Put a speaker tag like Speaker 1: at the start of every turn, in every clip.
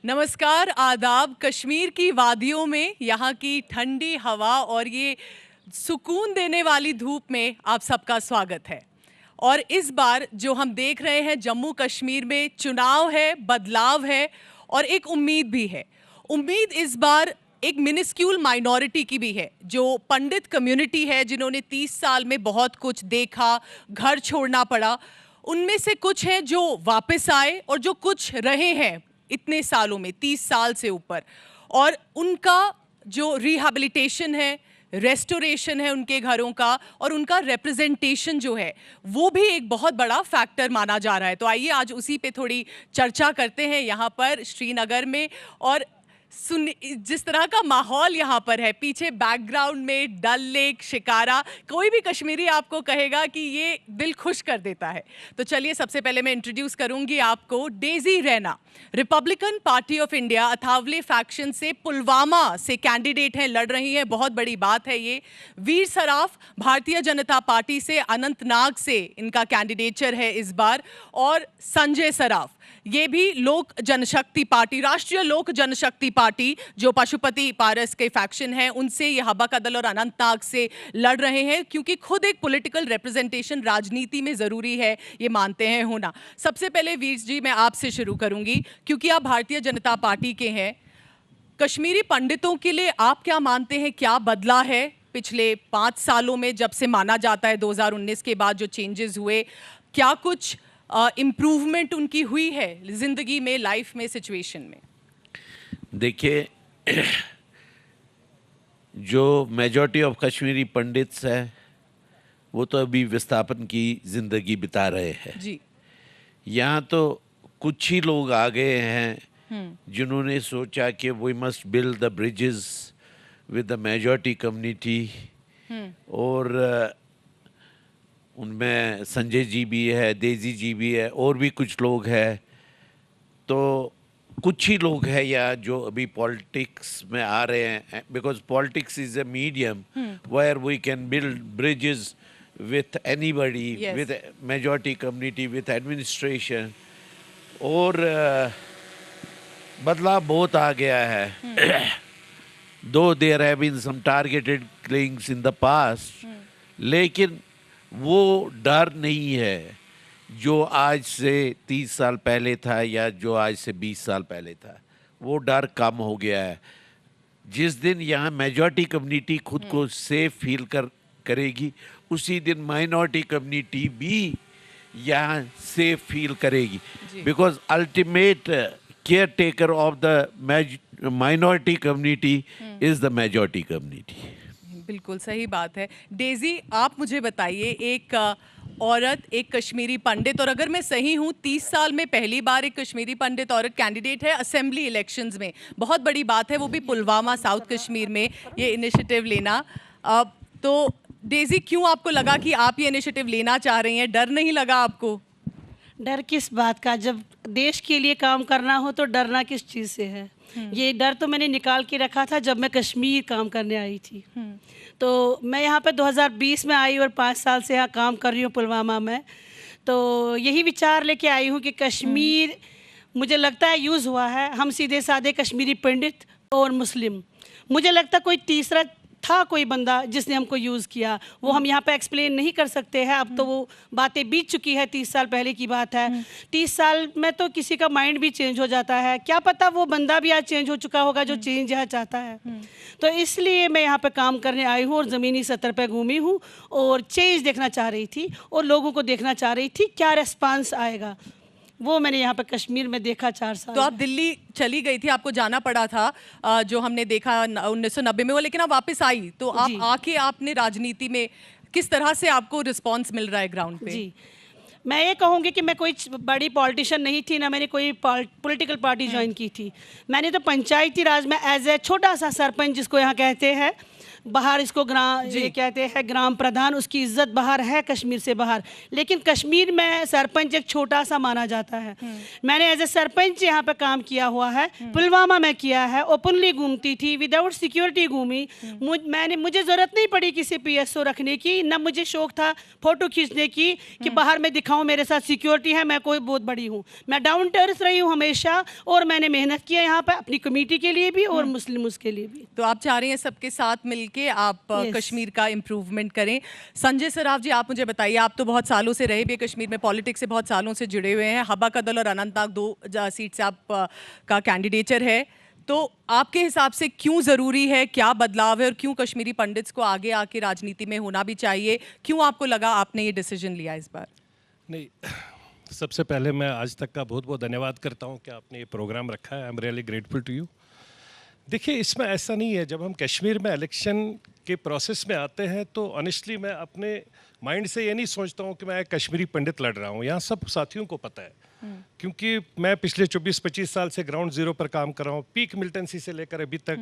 Speaker 1: नमस्कार, आदाब। कश्मीर की वादियों में यहाँ की ठंडी हवा और ये सुकून देने वाली धूप में आप सबका स्वागत है। और इस बार जो हम देख रहे हैं, जम्मू कश्मीर में चुनाव है, बदलाव है और एक उम्मीद भी है। उम्मीद इस बार एक मिनिस्क्यूल माइनॉरिटी की भी है, जो पंडित कम्युनिटी है, जिन्होंने 30 साल में बहुत कुछ देखा, घर छोड़ना पड़ा। उनमें से कुछ हैं जो वापस आए और जो कुछ रहे हैं इतने सालों में, 30 साल से ऊपर, और उनका जो रिहैबिलिटेशन है, रेस्टोरेशन है उनके घरों का, और उनका रिप्रेजेंटेशन जो है वो भी एक बहुत बड़ा फैक्टर माना जा रहा है। तो आइए आज उसी पे थोड़ी चर्चा करते हैं यहाँ पर श्रीनगर में। और जिस तरह का माहौल यहाँ पर है, पीछे बैकग्राउंड में डल लेक, शिकारा, कोई भी कश्मीरी आपको कहेगा कि ये दिल खुश कर देता है। तो चलिए सबसे पहले मैं इंट्रोड्यूस करूंगी आपको Daisy Raina, Republican Party of India Athawale faction से पुलवामा से कैंडिडेट हैं, लड़ रही हैं, बहुत बड़ी बात है ये। वीर सराफ भारतीय जनता पार्टी से अनंतनाग से इनका कैंडिडेचर है इस बार। और संजय सराफ, ये भी लोक जनशक्ति पार्टी, राष्ट्रीय लोक जनशक्ति पार्टी, जो पशुपति पारस के फैक्शन हैं, उनसे ये हबा कदल और अनंतनाग से लड़ रहे हैं, क्योंकि खुद एक पॉलिटिकल रिप्रेजेंटेशन राजनीति में ज़रूरी है, ये मानते हैं होना। सबसे पहले वीर जी, मैं आपसे शुरू करूंगी, क्योंकि आप भारतीय जनता पार्टी के हैं। कश्मीरी पंडितों के लिए आप क्या मानते हैं, क्या बदला है पिछले 5 सालों में, जब से माना जाता है 2019 के बाद जो चेंजेस हुए? क्या कुछ इम्प्रूवमेंट उनकी हुई है जिंदगी में, लाइफ में, सिचुएशन में?
Speaker 2: देखिए, जो मेजॉरिटी ऑफ कश्मीरी पंडित्स है वो तो अभी विस्थापन की जिंदगी बिता रहे हैं
Speaker 1: जी।
Speaker 2: यहाँ तो कुछ ही लोग आ गए हैं जिन्होंने सोचा कि we must build the bridges with the majority community. और उनमें संजय जी भी है, डेजी जी भी है, और भी कुछ लोग हैं। तो कुछ ही लोग हैं या जो अभी पॉलिटिक्स में आ रहे हैं, because politics is a medium where we can build bridges with anybody, with majority community, with administration. और बदलाव बहुत आ गया है। Though there have been some targeted killings in the past, लेकिन वो डर नहीं है जो आज से 30 साल पहले था या जो आज से 20 साल पहले था। वो डर कम हो गया है। जिस दिन यहाँ मेजॉरिटी कम्युनिटी खुद को सेफ फील करेगी, उसी दिन माइनॉरिटी कम्युनिटी भी यहाँ सेफ फील करेगी। Because ultimate care taker of the minority community is the majority community.
Speaker 1: बिल्कुल सही बात है। डेजी, आप मुझे बताइए, एक औरत, एक कश्मीरी पंडित, और अगर मैं सही हूँ 30 साल में पहली बार एक कश्मीरी पंडित औरत कैंडिडेट है असेंबली इलेक्शंस में, बहुत बड़ी बात है, वो भी पुलवामा, साउथ कश्मीर में ये इनिशिएटिव लेना। तो डेजी, क्यों आपको लगा कि आप ये इनिशिएटिव लेना चाह रही हैं? डर नहीं लगा आपको?
Speaker 3: डर किस बात का? जब देश के लिए काम करना हो तो डरना किस चीज़ से है? ये डर तो मैंने निकाल के रखा था जब मैं कश्मीर काम करने आई थी। तो मैं यहाँ पे 2020 में आई और 5 साल से यहाँ काम कर रही हूँ पुलवामा में। तो यही विचार लेके आई हूँ कि कश्मीर मुझे लगता है यूज़ हुआ है। हम सीधे साधे कश्मीरी पंडित और मुस्लिम, मुझे लगता कोई तीसरा था कोई बंदा जिसने हमको यूज़ किया, वो हम यहाँ पे एक्सप्लेन नहीं कर सकते हैं। अब तो वो बातें बीत चुकी है, 30 साल पहले की बात है। 30 साल में तो किसी का माइंड भी चेंज हो जाता है, क्या पता वो बंदा भी आज चेंज हो चुका होगा जो चेंज यहाँ चाहता है। तो इसलिए मैं यहाँ पे काम करने आई हूँ और ज़मीनी सतह पे घूमी हूँ और चेंज देखना चाह रही थी और लोगों को देखना चाह रही थी क्या रेस्पॉन्स आएगा। वो मैंने यहाँ पे कश्मीर में देखा 4 साल।
Speaker 1: तो आप दिल्ली चली गई थी, आपको जाना पड़ा था, जो हमने देखा 1990 में वो, लेकिन आप वापस आई, तो आप आके आपने राजनीति में किस तरह से आपको रिस्पांस मिल रहा है ग्राउंड पे?
Speaker 3: जी, मैं ये कहूँगी कि मैं कोई बड़ी पॉलिटिशियन नहीं थी, ना मैंने कोई पॉलिटिकल पार्टी ज्वाइन की थी। मैंने तो पंचायती राज में एज ए छोटा सा सरपंच, जिसको यहाँ कहते हैं, बाहर इसको ग्राम, ये कहते हैं ग्राम प्रधान, उसकी इज्जत बाहर है कश्मीर से बाहर, लेकिन कश्मीर में सरपंच एक छोटा सा माना जाता है। मैंने एज ए सरपंच यहाँ पे काम किया हुआ है, पुलवामा में किया है, ओपनली घूमती थी, विदाउट सिक्योरिटी घूमी। मुझे ज़रूरत नहीं पड़ी किसी PSO रखने की, न मुझे शौक था फोटो खींचने की कि बाहर मैं दिखाऊं मेरे साथ सिक्योरिटी है, मैं कोई बहुत बड़ी हूँ। मैं डाउन टू अर्थ रही हूँ हमेशा, और मैंने मेहनत किया यहाँ पे अपनी कमेटी के लिए भी और मुस्लिम्स के लिए भी।
Speaker 1: तो आप चाह रही हैं सबके साथ मिलके आप कश्मीर का इम्प्रूवमेंट करें। संजय सराफ जी, आप मुझे बताइए, आप तो बहुत सालों से रहे भी कश्मीर में, पॉलिटिक्स से बहुत सालों से जुड़े हुए हैं। हबा कदल और अनंतनाग 2 सीट से आप का कैंडिडेचर है, तो आपके हिसाब से क्यों ज़रूरी है, क्या बदलाव है, और क्यों कश्मीरी पंडित्स को आगे आके राजनीति में होना भी चाहिए? क्यों आपको लगा आपने ये डिसीजन लिया इस बार?
Speaker 4: नहीं, सबसे पहले मैं आज तक का बहुत बहुत धन्यवाद करता हूं कि आपने ये प्रोग्राम रखा है। I am really grateful to you. देखिए, इसमें ऐसा नहीं है, जब हम कश्मीर में इलेक्शन के प्रोसेस में आते हैं तो ऑनेस्टली मैं अपने माइंड से ये नहीं सोचता हूँ कि मैं एक कश्मीरी पंडित लड़ रहा हूँ। यहाँ सब साथियों को पता है, क्योंकि मैं पिछले 24-25 साल से ग्राउंड जीरो पर काम कर रहा हूँ, पीक मिलिटेंसी से लेकर अभी तक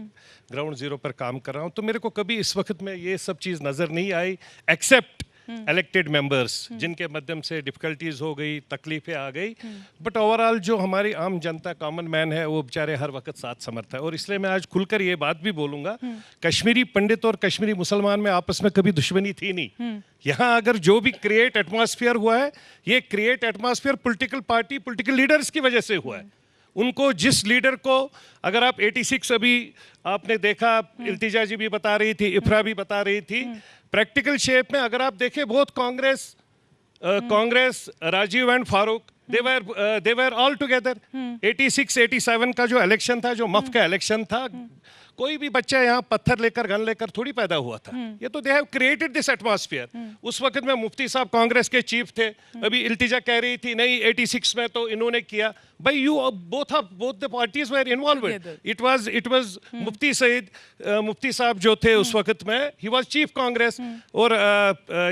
Speaker 4: ग्राउंड जीरो पर काम कर रहा हूँ। तो मेरे को कभी इस वक्त में ये सब चीज़ नज़र नहीं आई, एक्सेप्ट इलेक्टेड मेंबर्स जिनके माध्यम से डिफिकल्टीज हो गई, तकलीफें आ गई। बट ओवरऑल जो हमारी आम जनता, कॉमन मैन है, वो बेचारे हर वक्त साथ समर्थ है। और इसलिए मैं आज खुलकर ये बात भी बोलूंगा, कश्मीरी पंडित और कश्मीरी मुसलमान में आपस में कभी दुश्मनी थी नहीं। यहाँ अगर जो भी क्रिएट एटमॉस्फेयर हुआ है, ये create atmosphere political party, political leaders की वजह से हुआ है। उनको जिस लीडर को, अगर आप 86 अभी आपने देखा, इल्तिजा जी भी बता रही थी, इफ्रा भी बता रही थी, प्रैक्टिकल शेप में अगर आप देखें बहुत Congress Rajiv and Farooq, they were all together. 86-87 का जो इलेक्शन था, जो मफ का इलेक्शन था, कोई भी बच्चा यहाँ पत्थर लेकर, गन लेकर थोड़ी पैदा हुआ था। ये तो they have created this atmosphere. उस वक्त में मुफ्ती साहब कांग्रेस के चीफ थे, अभी इल्तिजा कह रही थी नहीं 86 में तो इन्होंने किया। भाई you both the parties were involved. It was Mufti Sayeed, Mufti साहब जो थे उस वक्त में, ही वाज चीफ कांग्रेस, और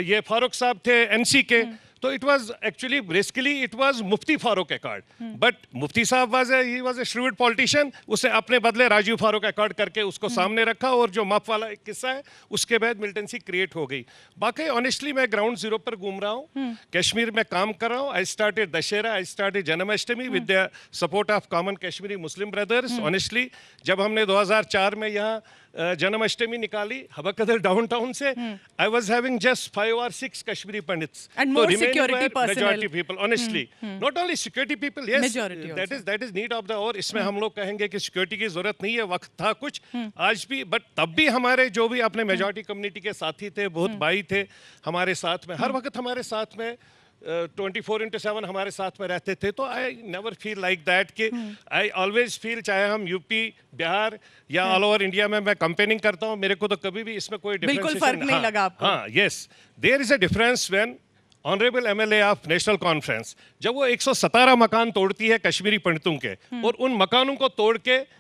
Speaker 4: ये फारूक साहब थे NC के। तो it was actually basically it was Mufti Farooq accord, but Mufti साहब ही वाज ए श्रूड पॉलिटिशियन। उसने अपने बदले राजीव फारूक अकॉर्ड करके उसको सामने रखा, और जो मफ वाला एक किस्सा है उसके बाद मिलिटेंसी क्रिएट हो गई। बाकी ऑनेस्टली मैं ग्राउंड जीरो पर घूम रहा हूँ, कश्मीर में काम कर रहा हूँ। I started Dussehra, I started Janmashtami with the support of common Kashmiri Muslim brothers. Honestly जब हमने 2004 में यहाँ जन्माष्टमी निकाली हबकदल डाउनटाउन से, I was having just 5 or 6 Kashmiri pandits.
Speaker 1: And more security personnel.
Speaker 4: Majority people, honestly, not only security people, yes,
Speaker 1: Majority
Speaker 4: that is need of the hour। इसमें हम लोग कहेंगे कि सिक्योरिटी की जरूरत नहीं है, वक्त था कुछ, आज भी, बट तब भी हमारे जो भी अपने मेजॉरिटी कम्युनिटी के साथी थे, बहुत भाई थे हमारे साथ में, हर वक्त हमारे साथ में 24/7 हमारे साथ में रहते थे। तो I never feel like that कि आई ऑलवेज फील, चाहे हम यूपी, बिहार या ऑल ओवर इंडिया में मैं कंपेनिंग करता हूँ, मेरे को तो कभी भी इसमें कोई
Speaker 1: बिल्कुल फर्क नहीं लगा आपको?
Speaker 4: हाँ, yes, there is a difference when honourable MLA of National Conference जब वो 117 मकान तोड़ती है कश्मीरी पंडितों के, और उन मकानों को तोड़ के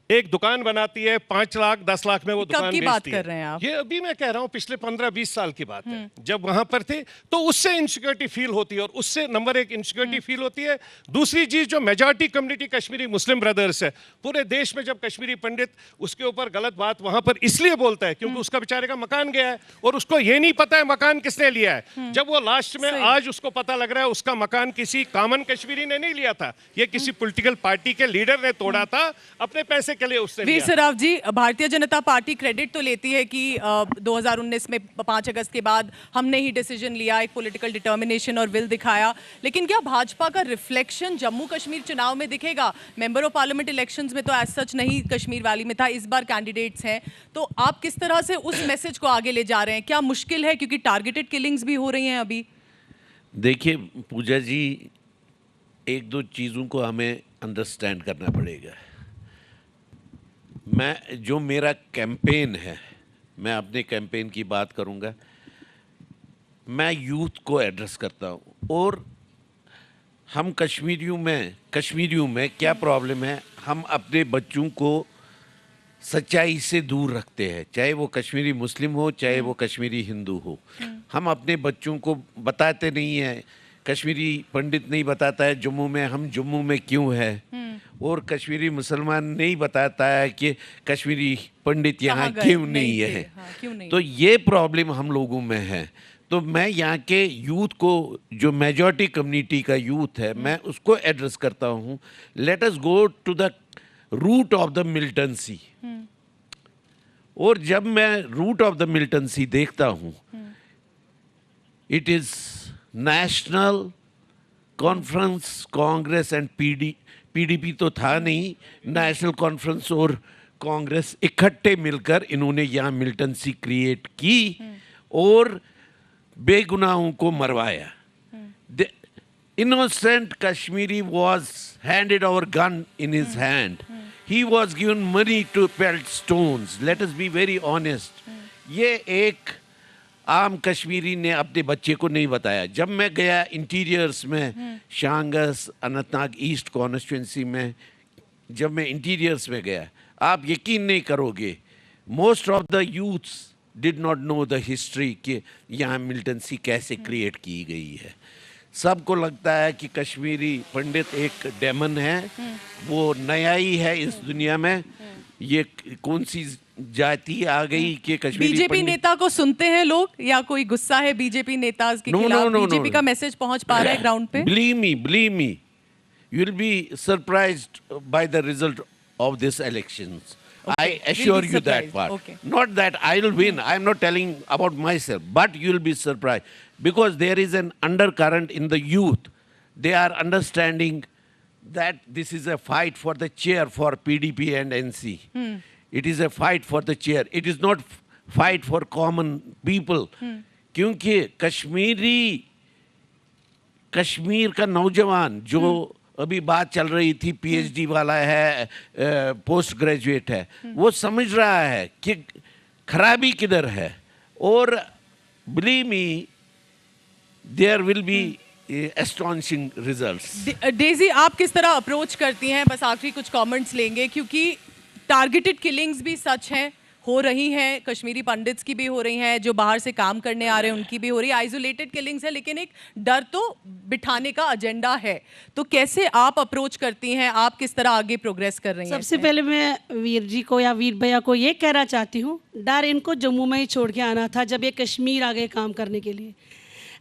Speaker 4: एक दुकान बनाती है, 5 लाख 10 लाख में वो दुकान
Speaker 1: की बात
Speaker 4: बेचती
Speaker 1: कर रहे हैं आप?
Speaker 4: ये अभी मैं कह रहा हूँ पिछले 15-20 साल की बात है, जब वहां पर थे। तो उससे इनसिक्योरिटी फील होती है, और उससे नंबर 1 इनसिक्योरिटी फील होती है। दूसरी चीज, जो मेजॉरिटी कम्युनिटी कश्मीरी मुस्लिम ब्रदर्स है पूरे देश में, जब कश्मीरी पंडित उसके ऊपर गलत बात वहां पर इसलिए बोलता है क्योंकि उसका बेचारे का मकान गया है, और उसको ये नहीं पता है मकान किसने लिया है। जब वो लास्ट में आज उसको पता लग रहा है उसका मकान किसी कॉमन कश्मीरी ने नहीं लिया था, ये किसी पॉलिटिकल पार्टी के लीडर ने तोड़ा था, अपने पैसे के लिए उसने लिया।
Speaker 1: राव जी, भारतीय जनता पार्टी क्रेडिट तो लेती है कि 2019 में 5 अगस्त के बाद हमने ही डिसीजन लिया, एक पॉलिटिकल डिटर्मिनेशन और विल दिखाया, लेकिन क्या भाजपा का रिफ्लेक्शन जम्मू कश्मीर चुनाव में दिखेगा? मेंबर ऑफ पार्लियामेंट इलेक्शंस में तो एज सच नहीं कश्मीर वैली में था, इस बार कैंडिडेट्स हैं, तो आप किस तरह से उस मैसेज को आगे ले जा रहे हैं? क्या मुश्किल है, क्योंकि टारगेटेड किलिंग्स भी हो रही हैं अभी?
Speaker 2: देखिए पूजा जी, 1-2 चीज़ों को हमें अंडरस्टैंड करना पड़ेगा। जो मेरा कैंपेन है, मैं अपने कैंपेन की बात करूंगा, मैं यूथ को एड्रेस करता हूं, और हम कश्मीरियों में क्या प्रॉब्लम है, हम अपने बच्चों को सच्चाई से दूर रखते हैं, चाहे वो कश्मीरी मुस्लिम हो, चाहे वो कश्मीरी हिंदू हो। हम अपने बच्चों को बताते नहीं हैं कश्मीरी पंडित नहीं बताता है जम्मू में हम जम्मू में क्यों है, और कश्मीरी मुसलमान नहीं बताता है कि कश्मीरी पंडित यहाँ
Speaker 1: कहाँ गए,
Speaker 2: क्यों
Speaker 1: नहीं
Speaker 2: नहीं
Speaker 1: थे,
Speaker 2: है।
Speaker 1: हाँ, क्यों नहीं।
Speaker 2: तो ये प्रॉब्लम हम लोगों में है। तो मैं यहाँ के यूथ को, जो मेजॉरिटी कम्युनिटी का यूथ है, मैं उसको एड्रेस करता हूँ, let us go to the root of the militancy. और जब मैं रूट ऑफ द मिलिटेंसी देखता हूँ, it is National Conference Congress and PDP तो था नहीं, नेशनल कॉन्फ्रेंस और कांग्रेस इकट्ठे मिलकर इन्होंने यहाँ मिलिटेंसी क्रिएट की और बेगुनाहों को मरवाया। The innocent Kashmiri was handed over gun in his hand. He was given money to pelt stones. Let us be very honest. ये एक आम कश्मीरी ने अपने बच्चे को नहीं बताया। जब मैं गया इंटीरियर्स में, शांगस, अनंतनाग ईस्ट कॉन्स्टिट्यूंसी में, जब मैं इंटीरियर्स में गया, आप यकीन नहीं करोगे, most of the youths did not know the history कि यहाँ मिलिटेंसी कैसे क्रिएट की गई है। सबको लगता है कि कश्मीरी पंडित एक डेमन है, वो नया ही है इस दुनिया में। ये कौन सी जाति आ गई कि कश्मीरी
Speaker 1: बीजेपी
Speaker 2: पंडित।
Speaker 1: नेता को सुनते हैं लोग, या कोई गुस्सा है बीजेपी नेता के
Speaker 2: No,
Speaker 1: खिलाफ?
Speaker 2: no, no,
Speaker 1: BJP
Speaker 2: no.
Speaker 1: का मैसेज पहुंच पा रहा है ग्राउंड पे?
Speaker 2: Believe me, you'll be surprised by the result of this elections.
Speaker 1: Okay,
Speaker 2: I
Speaker 1: you'll
Speaker 2: assure
Speaker 1: be
Speaker 2: you that
Speaker 1: surprised.
Speaker 2: part.
Speaker 1: Okay.
Speaker 2: Not that I'll win. I'm not telling about myself, but you'll be surprised because there is an undercurrent in the youth. They are understanding that this is a fight for the chair for PDP and NC. It is a fight for the chair. It is not fight for common people. क्योंकि कश्मीर का नौजवान जो अभी बात चल रही थी, PhD वाला है, पोस्ट ग्रेजुएट है, वो समझ रहा है कि खराबी किधर है। और believe me, there will be astonishing results.
Speaker 1: Daisy, आप किस तरह अप्रोच करती हैं? बस आखिरी कुछ कमेंट्स लेंगे, क्योंकि टारगेटेड किलिंग्स भी सच हैं, हो रही हैं, कश्मीरी पंडित्स की भी हो रही हैं, जो बाहर से काम करने आ रहे हैं उनकी भी हो रही है, आइसोलेटेड किलिंग्स है, लेकिन एक डर तो बिठाने का एजेंडा है। तो कैसे आप अप्रोच करती हैं, आप किस तरह आगे प्रोग्रेस कर रही हैं?
Speaker 3: सबसे पहले मैं वीर जी को या वीर भैया को ये कहना चाहती हूँ, डर इनको जम्मू में ही छोड़ के आना था जब ये कश्मीर आ गए काम करने के लिए।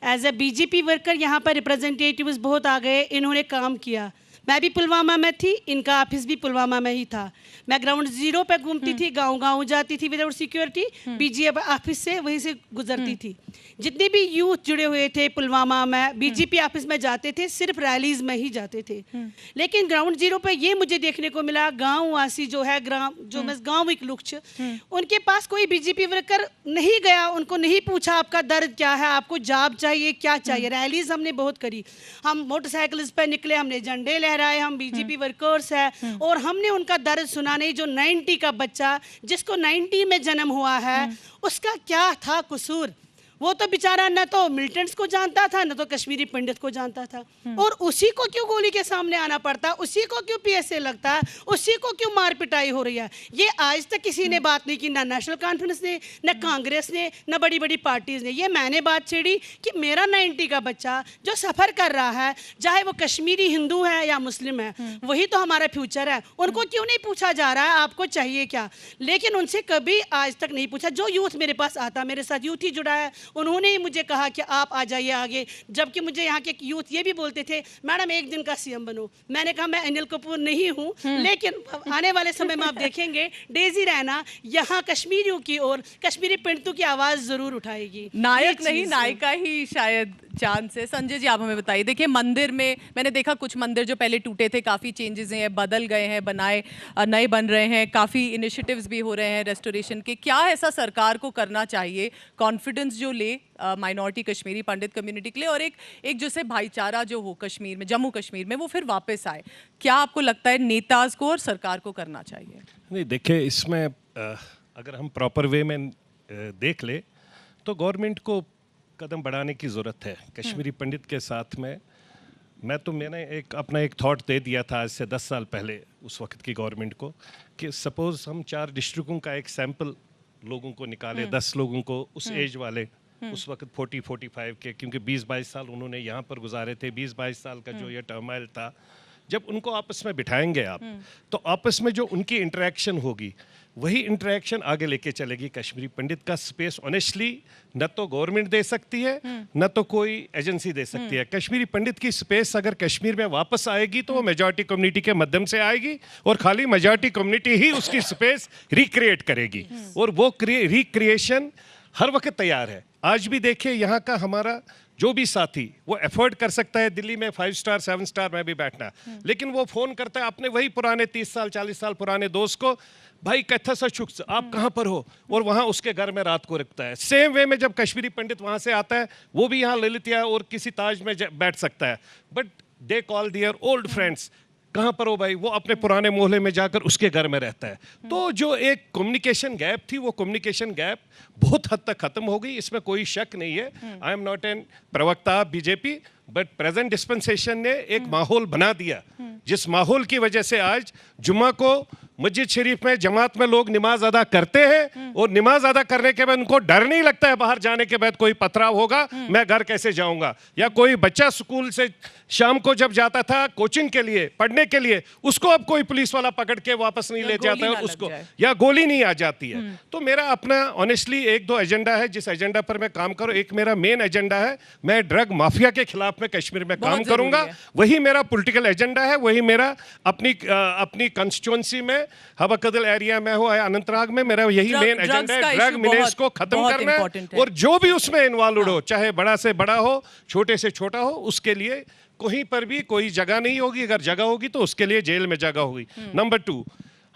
Speaker 3: एज ए बीजेपी वर्कर यहाँ पर रिप्रेजेंटेटिव्स बहुत आ गए, इन्होंने काम किया। मैं भी पुलवामा में थी, इनका ऑफिस भी पुलवामा में ही था। मैं ग्राउंड जीरो पे घूमती थी, गांव-गांव जाती थी विदाउट सिक्योरिटी, बीजेपी ऑफिस से वहीं से गुजरती थी। जितने भी यूथ जुड़े हुए थे पुलवामा में, बीजेपी ऑफिस में जाते थे, सिर्फ रैलीज में ही जाते थे। लेकिन ग्राउंड जीरो पे ये मुझे देखने को मिला, गाँव वासी जो है, गाँव एक लुक्ष, उनके पास कोई बीजेपी वर्कर नहीं गया, उनको नहीं पूछा आपका दर्द क्या है, आपको जॉब चाहिए, क्या चाहिए। रैलीज हमने बहुत करी, हम मोटरसाइकिल पे निकले, हमने झंडे लहराए, हम बीजेपी वर्कर्स है, और हमने उनका दर्द सुना। नहीं, जो 90 का बच्चा जिसको 90 में जन्म हुआ है, उसका क्या था कसूर? वो तो बेचारा न तो मिलिटेंट्स को जानता था, न तो कश्मीरी पंडित को जानता था, और उसी को क्यों गोली के सामने आना पड़ता, उसी को क्यों पीएसए लगता है, उसी को क्यों मार पिटाई हो रही है? ये आज तक किसी ने बात नहीं की, ना नेशनल कॉन्फ्रेंस ने, न कांग्रेस ने, न बड़ी बड़ी पार्टीज ने। ये मैंने बात छेड़ी कि मेरा 90 का बच्चा जो सफ़र कर रहा है, चाहे वो कश्मीरी हिंदू है या मुस्लिम है, वही तो हमारा फ्यूचर है। उनको क्यों नहीं पूछा जा रहा है आपको चाहिए क्या? लेकिन उनसे कभी आज तक नहीं पूछा। जो यूथ मेरे पास आता, मेरे साथ यूथ ही जुड़ा है, उन्होंने ही मुझे कहा कि आप आ जाइए आगे। जबकि मुझे यहाँ के यूथ ये भी बोलते थे, मैडम एक दिन का सीएम बनो। मैंने कहा मैं अनिल कपूर नहीं हूँ, लेकिन आने वाले समय में आप देखेंगे डेजी रैना यहाँ कश्मीरियों की और कश्मीरी पंडितों की आवाज़ ज़रूर उठाएगी।
Speaker 1: नायक नहीं, नायिका ही शायद चांद से। संजय जी, आप हमें बताइए, देखिए मंदिर में मैंने देखा कुछ मंदिर जो पहले टूटे थे, काफ़ी चेंजेस हैं, बदल गए हैं, बनाए नए बन रहे हैं, काफ़ी इनिशिएटिव्स भी हो रहे हैं रेस्टोरेशन के। क्या ऐसा सरकार को करना चाहिए, कॉन्फिडेंस जो ले माइनॉरिटी कश्मीरी पंडित कम्युनिटी के लिए, और एक जैसे भाईचारा जो हो कश्मीर में, जम्मू कश्मीर में, वो फिर वापस आए? क्या आपको लगता है नेताज को और सरकार को करना चाहिए?
Speaker 4: नहीं, देखिए इसमें अगर हम प्रॉपर वे में देख ले तो गवर्नमेंट को कदम बढ़ाने की ज़रूरत है कश्मीरी पंडित के साथ में। मैंने अपना एक थॉट दे दिया था आज से 10 साल पहले उस वक्त की गवर्नमेंट को कि सपोज़ हम 4 डिस्ट्रिक्टों का एक सैंपल लोगों को निकाले, 10 लोगों को उस एज वाले, उस वक्त 40-45 के, क्योंकि 20-22 साल उन्होंने यहाँ पर गुजारे थे। 20-22 साल का जो ये टर्माइल था, जब उनको आपस में बिठाएंगे आप, तो आपस में जो उनकी इंटरेक्शन होगी वही इंटरेक्शन आगे लेके चलेगी। कश्मीरी पंडित का स्पेस ऑनेस्टली न तो गवर्नमेंट दे सकती है, न तो कोई एजेंसी दे सकती है। कश्मीरी पंडित की स्पेस अगर कश्मीर में वापस आएगी तो वो मेजॉरिटी कम्युनिटी के माध्यम से आएगी, और खाली मेजॉरिटी कम्युनिटी ही उसकी स्पेस रिक्रिएट करेगी, और वो रिक्रिएशन हर वक्त तैयार है। आज भी देखिए यहाँ का हमारा जो भी साथी वो एफर्ट कर सकता है दिल्ली में 5 स्टार 7 स्टार में भी बैठना, लेकिन वो फोन करता है अपने वही पुराने 30 साल 40 साल पुराने दोस्त को, भाई कैथा सा शुक्र, आप कहाँ पर हो, और वहाँ उसके घर में रात को रुकता है। सेम वे में जब कश्मीरी पंडित वहाँ से आता है, वो भी यहाँ ललितिया और किसी ताज में बैठ सकता है, but they call their old friends, कहाँ पर हो भाई, वो अपने पुराने मोहल्ले में जाकर उसके घर में रहता है। तो जो एक कम्युनिकेशन गैप थी, वो कम्युनिकेशन गैप बहुत हद तक खत्म हो गई, इसमें कोई शक नहीं है। आई एम नॉट एन प्रवक्ता बीजेपी, बट प्रेजेंट डिस्पेंसेशन ने एक माहौल बना दिया, जिस माहौल की वजह से आज जुम्मा को मस्जिद शरीफ में जमात में लोग नमाज अदा करते हैं, और नमाज अदा करने के बाद उनको डर नहीं लगता है बाहर जाने के बाद कोई पथराव होगा, मैं घर कैसे जाऊंगा। या कोई बच्चा स्कूल से शाम को जब जाता था कोचिंग के लिए, पढ़ने के लिए, उसको अब कोई पुलिस वाला पकड़ के वापस नहीं ले जाता है उसको, या गोली नहीं आ जाती है। तो मेरा अपना ऑनेस्टली 1-2 एजेंडा है जिस एजेंडा पर मैं काम करूं। एक मेरा मेन एजेंडा है, मैं ड्रग माफिया के खिलाफ में कश्मीर में काम करूंगा, वही मेरा पॉलिटिकल एजेंडा है, वही मेरा अपनी कंस्टिट्यूंसी में हबकदल एरिया में हो या अनंतनाग में, मेरा यही मेन एजेंडा है, ड्रग मिनेज को खत्म करना है, और जो भी उसमें इन्वॉल्व हो, चाहे बड़ा से बड़ा हो, छोटे से छोटा हो, उसके लिए कहीं पर भी कोई जगह नहीं होगी। अगर जगह होगी तो उसके लिए जेल में जगह होगी। नंबर 2,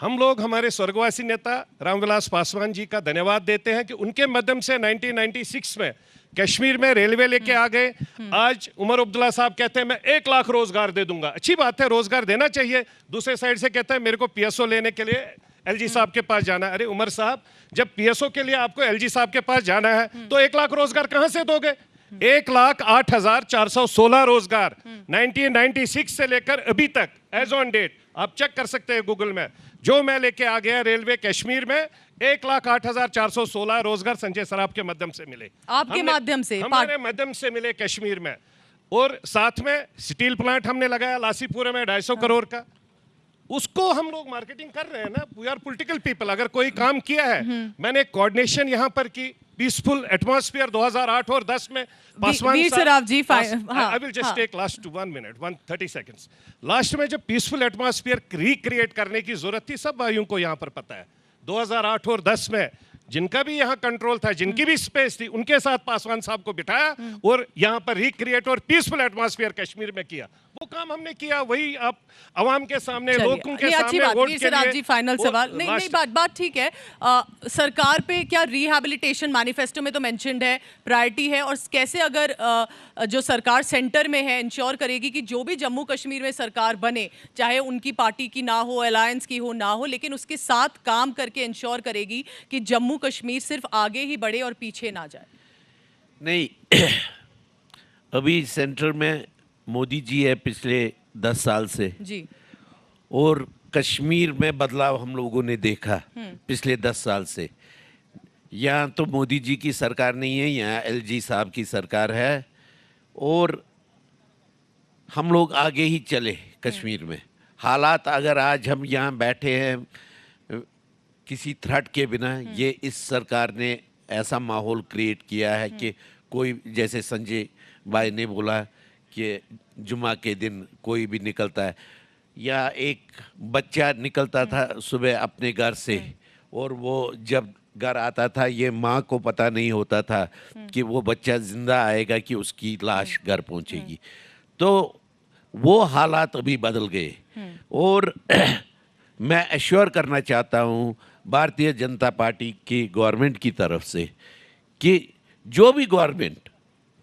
Speaker 4: हम लोग हमारे स्वर्गवासी नेता रामविलास पासवान जी का धन्यवाद देते हैं कि उनके माध्यम से 1996 में कश्मीर में रेलवे लेके आ गए। आज उमर अब्दुल्ला साहब कहते हैं मैं 1 लाख रोजगार दे दूंगा। अच्छी बात है, रोजगार देना चाहिए। दूसरे साइड से कहता है मेरे को पीएसओ लेने के लिए एलजी साहब के पास जाना है। अरे उमर साहब, जब पीएसओ के लिए आपको एलजी साहब के पास जाना है तो 1 लाख रोजगार कहां से दोगे? 1,08,416 रोजगार 1996 से लेकर अभी तक एज ऑन डेट आप चेक कर सकते हैं गूगल में, जो मैं लेके आ गया रेलवे कश्मीर में 1,08,416 रोजगार संजय सराफ के माध्यम से मिले,
Speaker 1: आपके माध्यम से,
Speaker 4: हमारे माध्यम से मिले कश्मीर में। और साथ में स्टील प्लांट हमने लगाया लासीपुरा में 250 करोड़ का, उसको हम लोग मार्केटिंग कर रहे हैं ना। We are political people. अगर कोई काम किया है, मैंने कोऑर्डिनेशन यहाँ पर की, पीसफुल एटमॉस्फेयर 2008 और 10 में Paswan
Speaker 1: Veer Saraf ji,
Speaker 4: I will just take last 1 minute 130 seconds. Last में जब पीसफुल एटमॉस्फेयर रिक्रिएट करने की जरूरत थी, सब भाइयों को यहाँ पर पता है, 2008 और 10 में जिनका भी यहाँ कंट्रोल था, जिनकी भी स्पेस थी, उनके साथ पासवान साहब को बिठाया और यहाँ पर रिक्रिएट और पीसफुल एटमॉस्फेयर कश्मीर में किया। वो काम हमने किया, वही आप अवाम के सामने, लोगों के सामने वोट के लिए।
Speaker 1: जी, फाइनल सवाल नहीं, बात ठीक है। सरकार पे क्या रिहैबिलिटेशन मैनिफेस्टो में तो मेंशन्ड है, प्रायोरिटी है, और कैसे अगर जो सरकार सेंटर में है इंश्योर करेगी कि जो भी जम्मू कश्मीर में सरकार बने, चाहे उनकी पार्टी की ना हो, अलायंस की हो ना हो, लेकिन उसके साथ काम करके इंश्योर करेगी कि जम्मू कश्मीर सिर्फ आगे ही बढ़े और पीछे ना जाए?
Speaker 2: नहीं, अभी सेंटर में मोदी जी है पिछले 10 साल से
Speaker 1: जी,
Speaker 2: और कश्मीर में बदलाव हम लोगों ने देखा पिछले 10 साल से। यहाँ तो मोदी जी की सरकार नहीं है, यहाँ एलजी साहब की सरकार है, और हम लोग आगे ही चले कश्मीर में। हालात अगर आज हम यहाँ बैठे हैं किसी थ्रेट के बिना, ये इस सरकार ने ऐसा माहौल क्रिएट किया है कि कोई, जैसे संजय भाई ने बोला कि जुमा के दिन कोई भी निकलता है, या एक बच्चा निकलता था सुबह अपने घर से, और वो जब घर आता था ये माँ को पता नहीं होता था कि वो बच्चा जिंदा आएगा कि उसकी लाश घर पहुँचेगी। तो वो हालात अभी बदल गए, और मैं एश्योर करना चाहता हूँ भारतीय जनता पार्टी की गवर्नमेंट की तरफ से कि जो भी गवर्नमेंट,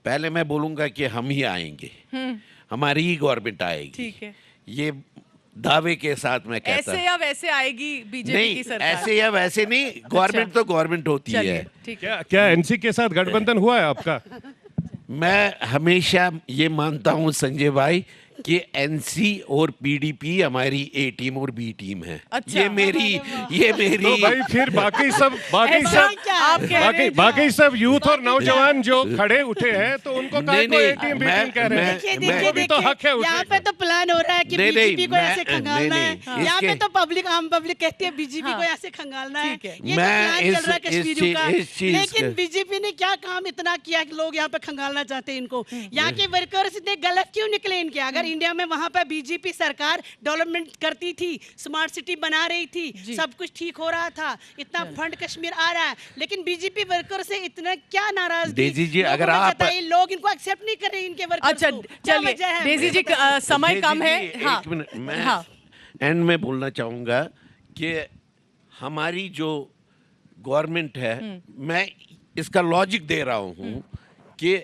Speaker 2: पहले मैं बोलूँगा कि हम ही आएंगे, हमारी ही गवर्नमेंट आएगी, ठीक है, ये दावे के साथ मैं कहता हूं।
Speaker 1: ऐसे या वैसे आएगी बीजेपी की सरकार?
Speaker 2: ऐसे या वैसे नहीं, गवर्नमेंट तो गवर्नमेंट होती है।
Speaker 4: क्या एनसी के साथ गठबंधन हुआ है आपका?
Speaker 2: मैं हमेशा ये मानता हूं संजय भाई कि एनसी और पीडीपी हमारी ए टीम और बी टीम है।
Speaker 1: अच्छा।
Speaker 2: ये मेरी
Speaker 4: तो भाई फिर बाकी सब
Speaker 1: आप कह रहे हैं
Speaker 4: बाकी सब यूथ और नौजवान जो खड़े उठे हैं तो उनको
Speaker 2: नहीं,
Speaker 4: को
Speaker 2: नहीं,
Speaker 4: ए टीम बी टीम कह रहे हैं।
Speaker 3: देखिए
Speaker 2: मैं-
Speaker 3: देखिए
Speaker 4: भी तो हक है
Speaker 3: देखिए, यहाँ
Speaker 4: उठने
Speaker 3: पे तो प्लान हो रहा है कि
Speaker 2: नहीं, नहीं,
Speaker 3: बीजेपी को ऐसे
Speaker 2: मैं-
Speaker 3: खंगालना
Speaker 2: नहीं,
Speaker 3: है।
Speaker 2: नहीं,
Speaker 3: यहाँ पे
Speaker 2: इसके-
Speaker 3: तो पब्लिक आम पब्लिक कहती है बीजेपी को
Speaker 1: हाँ।
Speaker 3: ऐसे खंगालना है।
Speaker 1: ठीक है।
Speaker 3: ये तो
Speaker 2: मैं
Speaker 3: प्लान चल
Speaker 2: इस-
Speaker 3: रहा है
Speaker 2: इस
Speaker 3: कश्मीरियों
Speaker 2: चीज-
Speaker 3: का।
Speaker 2: इस चीज
Speaker 3: लेकिन
Speaker 2: के-
Speaker 3: बीजेपी ने क्या काम इतना किया कि लोग यहाँ पे खंगालना चाहते हैं इनको। यहाँ के वर्कर्स इतने गलत क्यों निकले इनके? अगर इंडिया में वहाँ पे बीजेपी सरकार डेवलपमेंट करती थी, स्मार्ट सिटी बना रही थी, सब कुछ ठीक हो रहा था, इतना फंड कश्मीर आ रहा है, लेकिन बीजेपी वर्कर से इतना क्या नाराज
Speaker 2: डेजी जी, अगर आप-
Speaker 3: लोग इनको एक्सेप्ट नहीं कर रहे इनके वर्कर्स
Speaker 1: अच्छा
Speaker 3: को। क्या
Speaker 1: चलिए
Speaker 3: वजह है?
Speaker 1: डेजी जी समय
Speaker 2: डेजी
Speaker 1: कम है।
Speaker 2: जी,
Speaker 1: हाँ
Speaker 2: एक मिनट, मैं
Speaker 1: हाँ
Speaker 2: एंड में बोलना चाहूंगा कि हमारी जो गवर्नमेंट है, मैं इसका लॉजिक दे रहा हूँ कि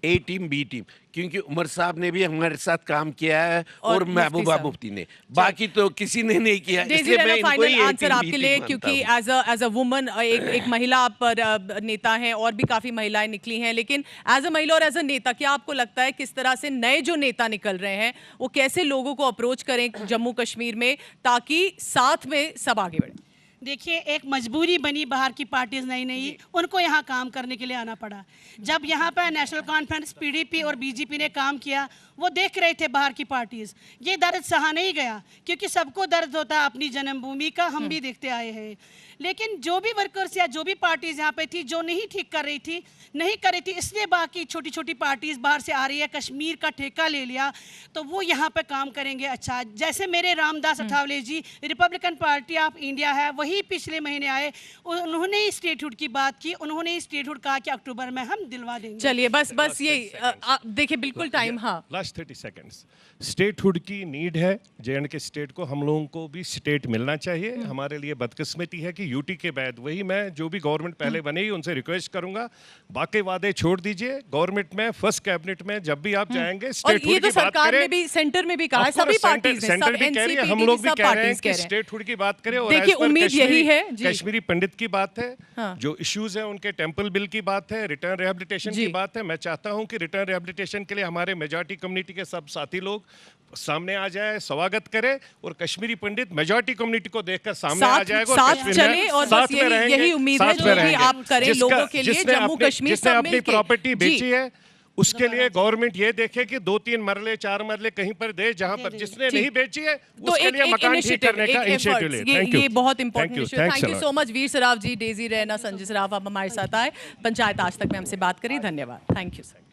Speaker 2: ए टीम बी टीम, क्योंकि उमर साहब ने भी हमारे साथ काम किया है
Speaker 1: और
Speaker 2: और
Speaker 1: मुफ्ती
Speaker 2: महबूबा
Speaker 1: साहब।
Speaker 2: मुफ्ती ने, बाकी तो किसी ने नहीं किया।
Speaker 1: डेजी
Speaker 2: इसलिए मैं
Speaker 1: रैना
Speaker 2: इनको
Speaker 1: final
Speaker 2: he A
Speaker 1: answer
Speaker 2: team, B
Speaker 1: आपके
Speaker 2: team
Speaker 1: लिए,
Speaker 2: मानता
Speaker 1: क्योंकि
Speaker 2: हूँ।
Speaker 1: एज अ वुमन एक महिला आप पर नेता हैं और भी काफी महिलाएं निकली हैं, लेकिन एज अ महिला और एज अ नेता क्या आपको लगता है किस तरह से नए जो नेता निकल रहे हैं वो कैसे लोगों को अप्रोच करें जम्मू कश्मीर में ताकि साथ में सब आगे बढ़े?
Speaker 3: देखिए, एक मजबूरी बनी, बाहर की पार्टीज नहीं उनको यहाँ काम करने के लिए आना पड़ा। जब यहाँ पर नेशनल कॉन्फ्रेंस पीडीपी और बीजेपी ने काम किया, वो देख रहे थे बाहर की पार्टीज, ये दर्द सहा नहीं गया, क्योंकि सबको दर्द होता है अपनी जन्मभूमि का, हम भी देखते आए हैं। लेकिन जो भी वर्कर्स या जो भी पार्टीज यहाँ पे थी जो नहीं ठीक कर रही थी, इसलिए बाकी छोटी छोटी पार्टीज बाहर से आ रही है, कश्मीर का ठेका ले लिया, तो वो यहाँ पे काम करेंगे। अच्छा, जैसे मेरे रामदास अठावले जी रिपब्लिकन पार्टी ऑफ इंडिया है, वही पिछले महीने आए, उन्होंने स्टेटहुड की बात की, उन्होंने स्टेटहुड कहा कि अक्टूबर में हम दिलवा देंगे।
Speaker 1: चलिए बस ये देखिए बिल्कुल टाइम। हाँ
Speaker 4: लास्ट 30 सेकंड्स। स्टेटहुड की नीड है J&K स्टेट को, हम लोगों को भी स्टेट मिलना चाहिए। हमारे लिए बदकिस्मती है कि यूटी के बाद वही, मैं जो भी गवर्नमेंट पहले बनेगी उनसे रिक्वेस्ट करूंगा, बाकी वादे छोड़ दीजिए। गवर्नमेंट में फर्स्ट कैबिनेट में जब भी आप जाएंगे
Speaker 1: और
Speaker 4: स्टेटहुड
Speaker 1: ये तो
Speaker 4: की बात
Speaker 1: सरकार
Speaker 4: करें।
Speaker 1: में भी, सेंटर में भी कहा है,
Speaker 4: Of course,
Speaker 1: सभी पार्टीज ने,
Speaker 4: सेंटर
Speaker 1: सब
Speaker 4: भी कह रही है,
Speaker 1: एनसीपी
Speaker 4: हम लोग भी
Speaker 1: सब
Speaker 4: कह रहे हैं
Speaker 1: पार्टीज
Speaker 4: कि
Speaker 1: कह रहे हैं।
Speaker 4: स्टेटहुड की बात करें। और
Speaker 1: देखिए,
Speaker 4: as per
Speaker 1: उम्मीद
Speaker 4: कश्मीरी-
Speaker 1: यही है जी।
Speaker 4: कश्मीरी पंडित की बात है,
Speaker 1: हाँ।
Speaker 4: जो इश्यूज है उनके, टेम्पल बिल की बात है, रिटर्न रिहेबिलिटेशन
Speaker 1: जी।
Speaker 4: की बात है। मैं चाहता हूं कि रिटर्न रिहेबिलिटेशन के लिए हमारे मेजॉरिटी कम्युनिटी के सब साथी लोग सामने आ जाए, स्वागत करे, और कश्मीरी पंडित मेजॉरिटी कम्युनिटी को देखकर सामने आ जाएगा और
Speaker 1: साथ
Speaker 4: कश्मीर में
Speaker 1: चले, और
Speaker 4: साथ
Speaker 1: बस
Speaker 4: में रहेंगे,
Speaker 1: यही उम्मीद है
Speaker 4: साथ
Speaker 1: जो
Speaker 4: में
Speaker 1: भी
Speaker 4: रहेंगे।
Speaker 1: आप करें लोगों के लिए,
Speaker 4: जिसने
Speaker 1: जम्मू
Speaker 4: अपनी-
Speaker 1: कश्मीर
Speaker 4: जिसने
Speaker 1: सब
Speaker 4: अपनी
Speaker 1: मिलके।
Speaker 4: प्रॉपर्टी
Speaker 1: जी।
Speaker 4: बेची है, उसके लिए गवर्नमेंट ये देखे कि 2-3 मरले 4 मरले कहीं पर दे, जहां पर जिसने
Speaker 1: जी।
Speaker 4: नहीं बेची है
Speaker 1: तो
Speaker 4: उसके लिए मकान ठीक
Speaker 1: इनिशिएटिव,
Speaker 4: करने का इनिशिएटिव ले।
Speaker 1: ये बहुत इंपॉर्टेंट इशू है। Thank you so much Veer Saraf ji, Daisy Raina, Sanjay Saraf, आप हमारे साथ आए, पंचायत आज तक में हमसे बात करी। धन्यवाद, थैंक यू सर।